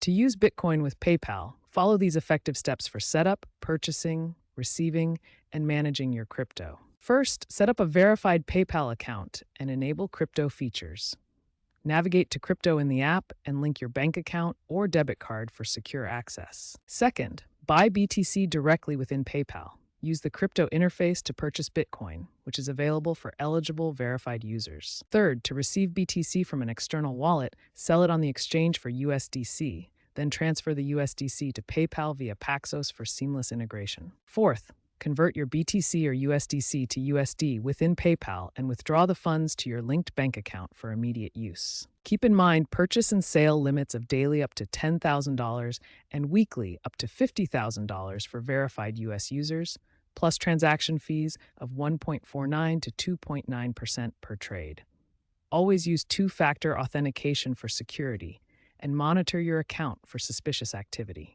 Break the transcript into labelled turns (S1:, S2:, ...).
S1: To use Bitcoin with PayPal, follow these effective steps for setup, purchasing, receiving, and managing your crypto. First, set up a verified PayPal account and enable crypto features. Navigate to crypto in the app and link your bank account or debit card for secure access. Second, buy BTC directly within PayPal. Use the crypto interface to purchase Bitcoin, which is available for eligible verified users. Third, to receive BTC from an external wallet, sell it on the exchange for USDC, then transfer the USDC to PayPal via Paxos for seamless integration. Fourth, convert your BTC or USDC to USD within PayPal and withdraw the funds to your linked bank account for immediate use. Keep in mind purchase and sale limits of daily up to $10,000 and weekly up to $50,000 for verified US users, plus transaction fees of 1.49 to 2.9% per trade. Always use two-factor authentication for security and monitor your account for suspicious activity.